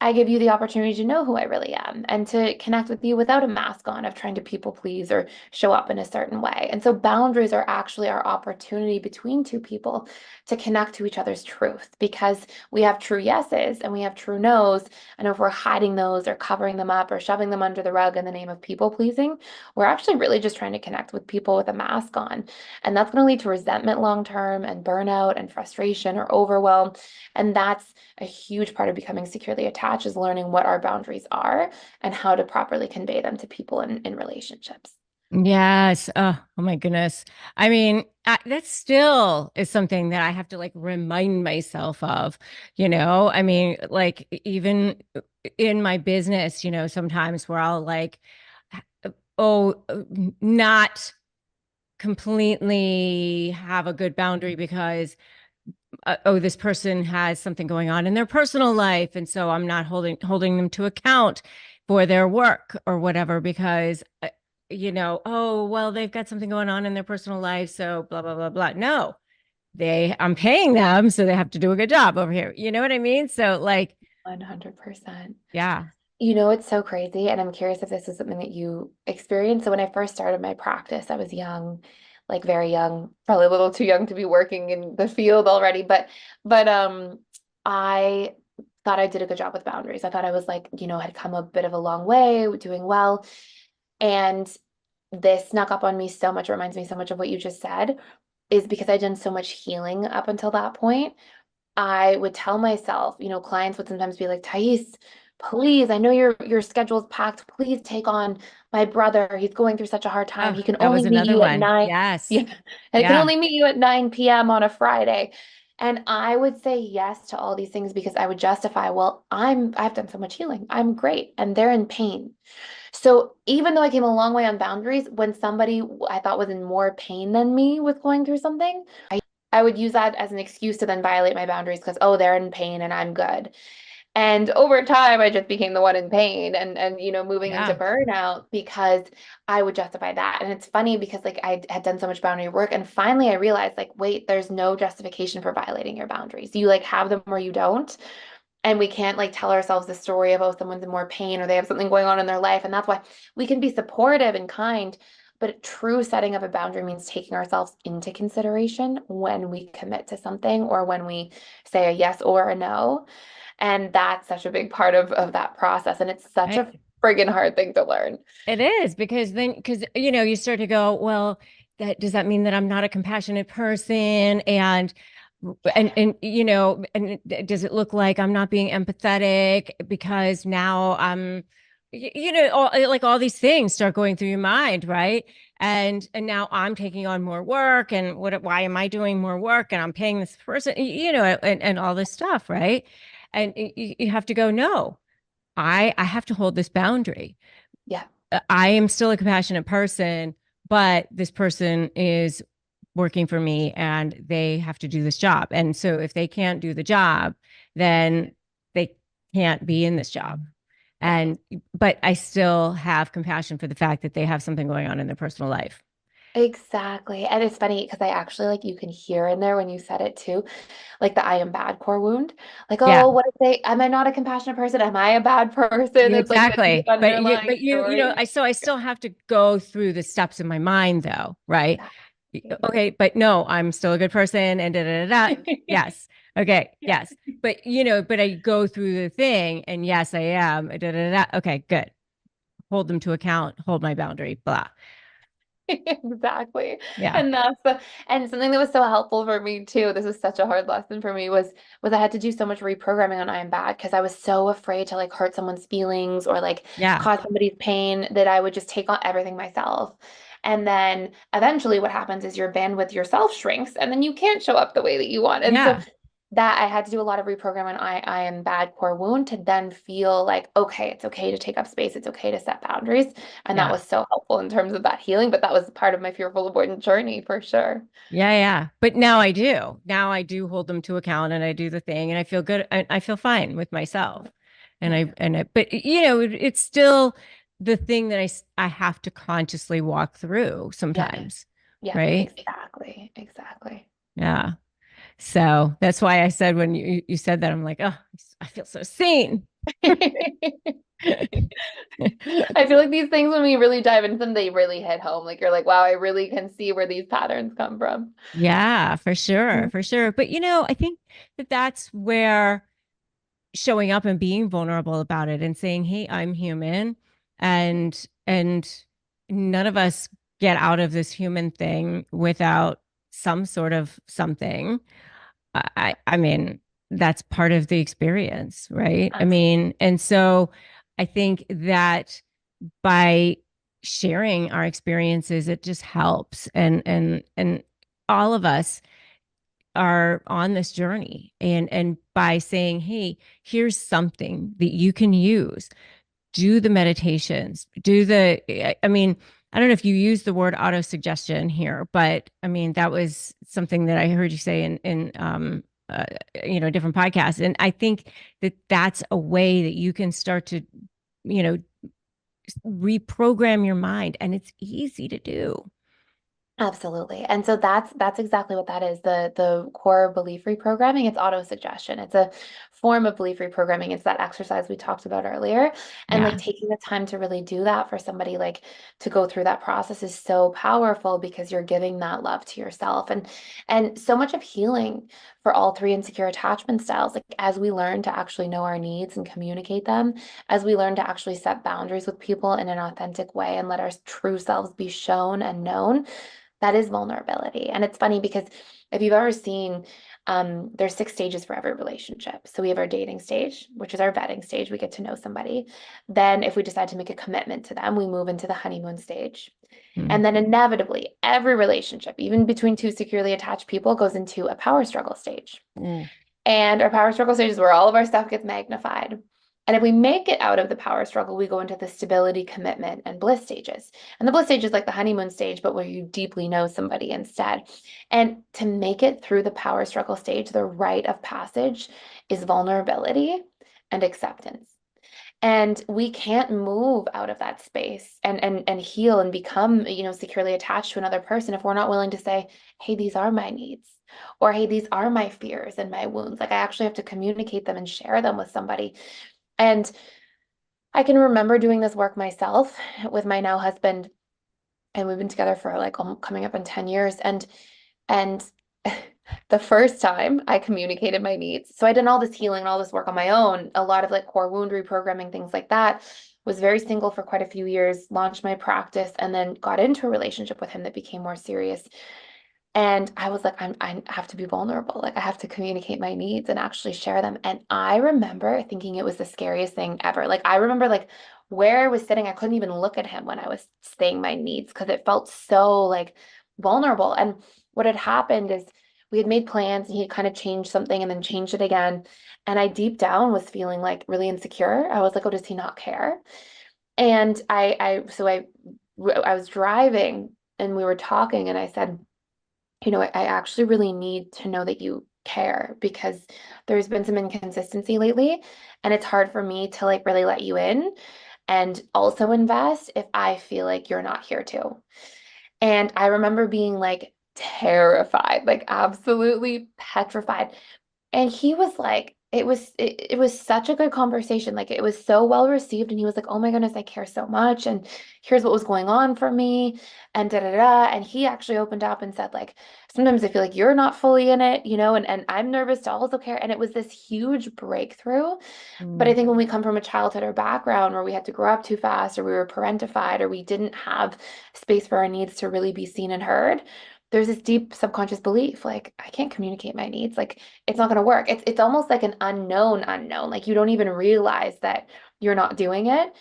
I give you the opportunity to know who I really am and to connect with you without a mask on of trying to people please or show up in a certain way. And so boundaries are actually our opportunity between two people to connect to each other's truth because we have true yeses and we have true nos. And if we're hiding those or covering them up or shoving them under the rug in the name of people pleasing, we're actually really just trying to connect with people with a mask on. And that's going to lead to resentment long term and burnout and frustration or overwhelm. And that's a huge part of becoming securely attached is learning what our boundaries are and how to properly convey them to people in relationships. Yes. Oh my goodness. I mean, that still is something that I have to like remind myself of, I mean, like even in my business, sometimes where I'll like, oh, not completely have a good boundary because oh, this person has something going on in their personal life, and so I'm not holding them to account for their work or whatever because oh, well, they've got something going on in their personal life, so blah blah blah blah. No, I'm paying them, so they have to do a good job over here. You know what I mean? So like, 100%. yeah. It's so crazy, and I'm curious if this is something that you experienced. So when I first started my practice, I was young, like very young, probably a little too young to be working in the field already, but I thought I did a good job with boundaries. I thought I was like, had come a bit of a long way, doing well. And this snuck up on me so much, reminds me so much of what you just said, is because I'd done so much healing up until that point. I would tell myself, clients would sometimes be like, Thais, please, I know your schedule's packed. Please take on my brother. He's going through such a hard time. Oh, He can that only was meet another you at one. 9. Yes. Yeah. And he can Yeah. only meet you at 9 p.m. on a Friday. And I would say yes to all these things because I would justify, well, I've done so much healing. I'm great. And they're in pain. So even though I came a long way on boundaries, when somebody I thought was in more pain than me was going through something, I would use that as an excuse to then violate my boundaries because, oh, they're in pain and I'm good. And over time, I just became the one in pain and moving into Yeah. burnout because I would justify that. And it's funny because like I had done so much boundary work and finally I realized like, wait, there's no justification for violating your boundaries. You like have them or you don't. And we can't like tell ourselves the story of, oh, someone's in more pain or they have something going on in their life. And that's why we can be supportive and kind, but true setting of a boundary means taking ourselves into consideration when we commit to something or when we say a yes or a no. And that's such a big part of that process. And it's such a Right. friggin' hard thing to learn. It is because you start to go, well, that does that mean that I'm not a compassionate person? And does it look like I'm not being empathetic because now like all these things start going through your mind, right? And now I'm taking on more work, and why am I doing more work? And I'm paying this person, and all this stuff, right? And you have to go, no, I have to hold this boundary. Yeah. I am still a compassionate person, but this person is working for me and they have to do this job. And so if they can't do the job, then they can't be in this job. Yeah. And but I still have compassion for the fact that they have something going on in their personal life. Exactly. And it's funny because I actually like you can hear in there when you said it too, like the I am bad core wound. Like, Yeah. oh, what if they, am I not a compassionate person? Am I a bad person? It's like the deep Exactly. But underlying you, story. I still have to go through the steps in my mind though, right? Exactly. Okay, but no, I'm still a good person and da da da. Da. Yes. Okay. Yes. But I go through the thing and yes, I am. Da da da. Da. Okay, good. Hold them to account, hold my boundary, blah. Exactly. Yeah. And something that was so helpful for me too, this was such a hard lesson for me was I had to do so much reprogramming on I am bad because I was so afraid to like hurt someone's feelings or like Yeah. cause somebody's pain that I would just take on everything myself. And then eventually what happens is your bandwidth yourself shrinks and then you can't show up the way that you want. And so Yeah. that I had to do a lot of reprogramming on I am bad core wound to then feel like, okay, it's okay to take up space. It's okay to set boundaries. And that Yeah. was so helpful in terms of that healing, but that was part of my fearful avoidant journey for sure. Yeah. Yeah. But now I do. Now I do hold them to account and I do the thing and I feel good. I feel fine with myself. Yeah. But it's still the thing that I have to consciously walk through Yeah. sometimes. Yeah. Right. Exactly. Exactly. Yeah. So that's why I said when you said that, I'm like, oh, I feel so seen. I feel like these things, when we really dive into them, they really hit home. Like you're like, wow, I really can see where these patterns come from. Yeah, for sure, for sure. But I think that that's where showing up and being vulnerable about it and saying, "Hey, I'm human," and none of us get out of this human thing without some sort of something. I mean, that's part of the experience, right? I Absolutely. mean, and so I think that by sharing our experiences, it just helps. And all of us are on this journey. And by saying, hey, here's something that you can use, do the meditations, I mean, I don't know if you use the word auto suggestion here, but I mean, that was something that I heard you say in different podcasts. And I think that that's a way that you can start to, you know, reprogram your mind. And it's easy to do. Absolutely. And so that's exactly what that is. The core belief reprogramming, it's auto-suggestion. It's a form of belief reprogramming. It's that exercise we talked about earlier. And like Yeah. taking the time to really do that for somebody like to go through that process is so powerful because you're giving that love to yourself. And so much of healing for all three insecure attachment styles, like as we learn to actually know our needs and communicate them, as we learn to actually set boundaries with people in an authentic way and let our true selves be shown and known, that is vulnerability. And it's funny because if you've ever seen, there's 6 stages for every relationship. So we have our dating stage, which is our vetting stage. We get to know somebody. Then, if we decide to make a commitment to them, we move into the honeymoon stage. Mm, And then, inevitably, every relationship, even between two securely attached people, goes into a power struggle stage. mm, And our power struggle stage is where all of our stuff gets magnified. And if we make it out of the power struggle, we go into the stability, commitment, and bliss stages. And the bliss stage is like the honeymoon stage, but where you deeply know somebody instead. And to make it through the power struggle stage, the rite of passage is vulnerability and acceptance. And we can't move out of that space and heal and become, securely attached to another person if we're not willing to say, hey, these are my needs. Or, hey, these are my fears and my wounds. Like, I actually have to communicate them and share them with somebody. And I can remember doing this work myself with my now husband, and we've been together for like coming up on 10 years. And the first time I communicated my needs, so I did all this healing and all this work on my own, a lot of like core wound reprogramming, things like that. Was very single for quite a few years, launched my practice, and then got into a relationship with him that became more serious. And I was like, I have to be vulnerable. Like I have to communicate my needs and actually share them. And I remember thinking it was the scariest thing ever. Like I remember like where I was sitting, I couldn't even look at him when I was saying my needs because it felt so like vulnerable. And what had happened is we had made plans and he had kind of changed something and then changed it again. And I deep down was feeling like really insecure. I was like, oh, does he not care? And I was driving and we were talking and I said, I actually really need to know that you care because there's been some inconsistency lately, and it's hard for me to like really let you in and also invest if I feel like you're not here too. And I remember being like terrified, like absolutely petrified. And he was like, it was such a good conversation. Like it was so well received. And he was like, oh my goodness, I care so much. And here's what was going on for me. And da da da. And he actually opened up and said, like, sometimes I feel like you're not fully in it, and I'm nervous to also care. And it was this huge breakthrough. But I mm, think when we come from a childhood or background where we had to grow up too fast or we were parentified or we didn't have space for our needs to really be seen and heard, there's this deep subconscious belief like I can't communicate my needs. Like it's not going to work. It's almost like an unknown. Like you don't even realize that you're not doing it.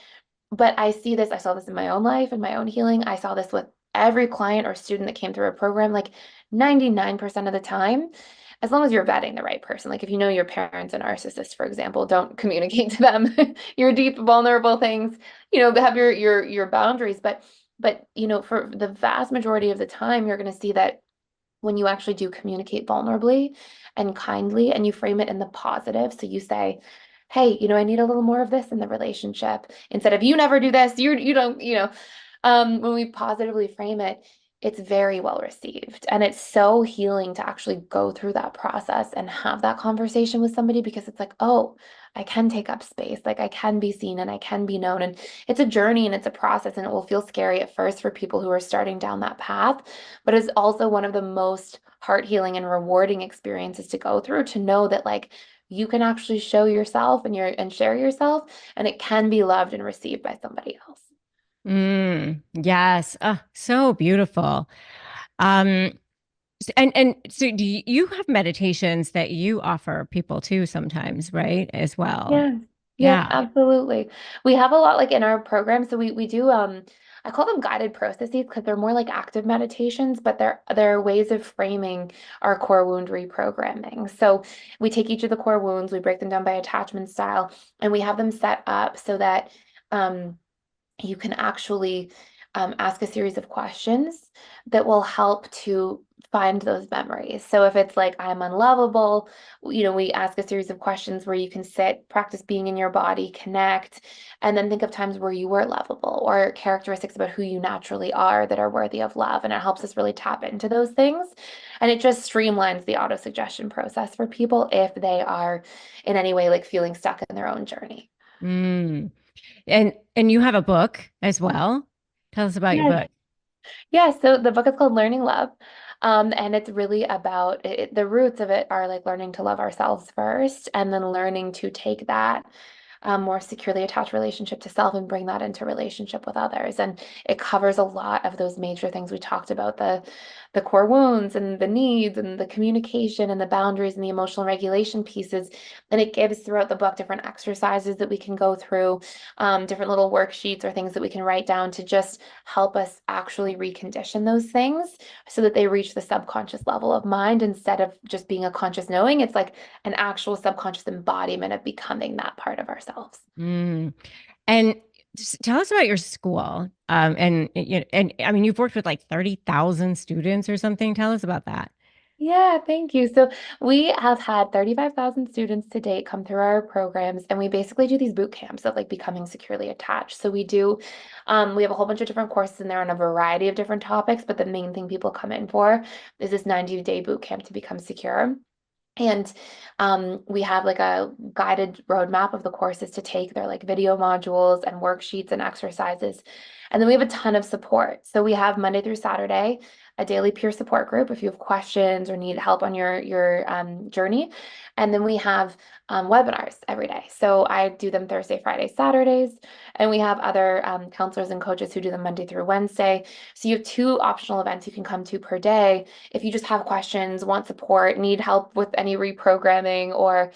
But I saw this in my own life and my own healing. I saw this with every client or student that came through a program, like 99% of the time, as long as you're vetting the right person. Like if you know your parents are narcissists, for example, don't communicate to them your deep, vulnerable things, have your boundaries. But for the vast majority of the time, you're going to see that when you actually do communicate vulnerably and kindly and you frame it in the positive. So you say, hey, I need a little more of this in the relationship instead of you never do this, you don't, when we positively frame it, it's very well received. And it's so healing to actually go through that process and have that conversation with somebody because it's like, oh, I can take up space. Like I can be seen and I can be known. And it's a journey and it's a process and it will feel scary at first for people who are starting down that path, but it's also one of the most heart healing and rewarding experiences to go through to know that like you can actually show yourself and share yourself and it can be loved and received by somebody else. yes. So beautiful. Um, and so do you have meditations that you offer people too sometimes, right? As well. Yeah. Yep, Yeah. absolutely. We have a lot like in our program. So we do I call them guided processes because they're more like active meditations, but they're ways of framing our core wound reprogramming. So we take each of the core wounds, we break them down by attachment style, and we have them set up so that um you can actually ask a series of questions that will help to find those memories. So if it's like I'm unlovable, we ask a series of questions where you can sit, practice being in your body, connect, and then think of times where you were lovable or characteristics about who you naturally are that are worthy of love. And it helps us really tap into those things. And it just streamlines the auto-suggestion process for people if they are in any way like feeling stuck in their own journey. Mm. And you have a book as well. Tell us about your Yes. book. Yeah, so the book is called Learning Love. And it's really about the roots of it are like learning to love ourselves first and then learning to take that more securely attached relationship to self and bring that into relationship with others. And it covers a lot of those major things we talked about, the core wounds and the needs and the communication and the boundaries and the emotional regulation pieces. And it gives throughout the book different exercises that we can go through, different little worksheets or things that we can write down to just help us actually recondition those things so that they reach the subconscious level of mind instead of just being a conscious knowing. It's like an actual subconscious embodiment of becoming that part of ourselves. Mm. And just tell us about your school. And I mean, you've worked with like 30,000 students or something. Tell us about that. Yeah, thank you. So we have had 35,000 students to date come through our programs, and we basically do these boot camps of like becoming securely attached. So we have a whole bunch of different courses in there on a variety of different topics, but the main thing people come in for is this 90-day boot camp to become secure. And we have like a guided roadmap of the courses to take. They're like video modules and worksheets and exercises. And then we have a ton of support. So we have Monday through Saturday, a daily peer support group if you have questions or need help on your journey. And then we have webinars every day. So I do them Thursday, Friday, Saturdays. And we have other counselors and coaches who do them Monday through Wednesday. So you have two optional events you can come to per day if you just have questions, want support, need help with any reprogramming or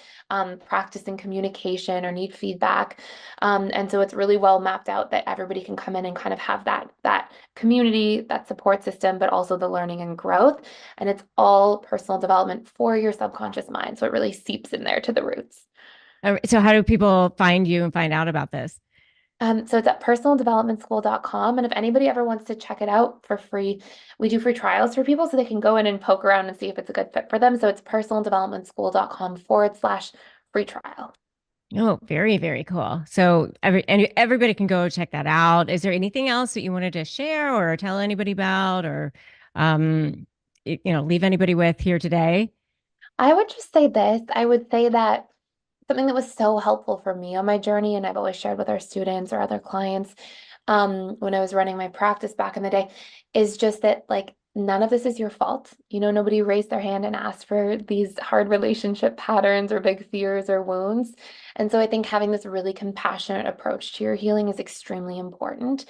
practicing communication or need feedback. And so it's really well mapped out that everybody can come in and kind of have that community, that support system, but also the learning and growth. And it's all personal development for your subconscious mind. So it really seeps in there to the roots. So how do people find you and find out about this? So it's at personaldevelopmentschool.com. And if anybody ever wants to check it out for free, we do free trials for people so they can go in and poke around and see if it's a good fit for them. So it's personaldevelopmentschool.com/free trial. Oh, very, very cool. So everybody can go check that out. Is there anything else that you wanted to share or tell anybody about or um leave anybody with here today? I would just say this. I would say that something that was so helpful for me on my journey, and I've always shared with our students or other clients, when I was running my practice back in the day, is just that like none of this is your fault. Nobody raised their hand and asked for these hard relationship patterns or big fears or wounds. And so I think having this really compassionate approach to your healing is extremely important.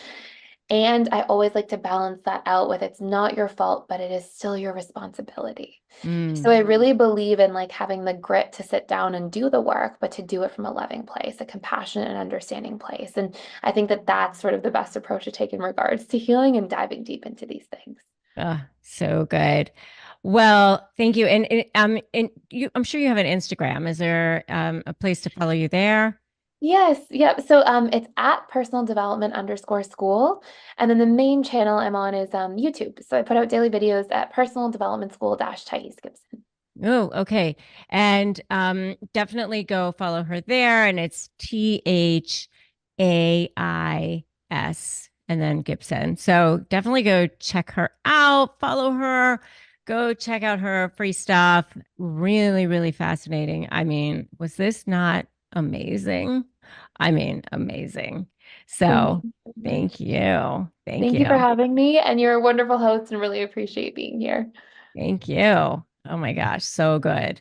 And I always like to balance that out with it's not your fault, but it is still your responsibility. So Mm. I really believe in like having the grit to sit down and do the work, but to do it from a loving place, a compassionate and understanding place. And I think that that's sort of the best approach to take in regards to healing and diving deep into these things. So good. Well, thank you. And I'm sure you have an Instagram. Is there a place to follow you there? Yes, yep. So it's at personal development underscore school. And then the main channel I'm on is YouTube. So I put out daily videos at personal development school dash Thais Gibson. Oh, okay. And definitely go follow her there. And it's Thais and then Gibson. So definitely go check her out, follow her, go check out her free stuff. Really, really fascinating. I mean, was this not amazing? I mean, amazing. Thank So you so much. thank you. Thank Thank you for you. having me, and you're a wonderful host and really appreciate being here. Thank you. Oh my gosh, so good.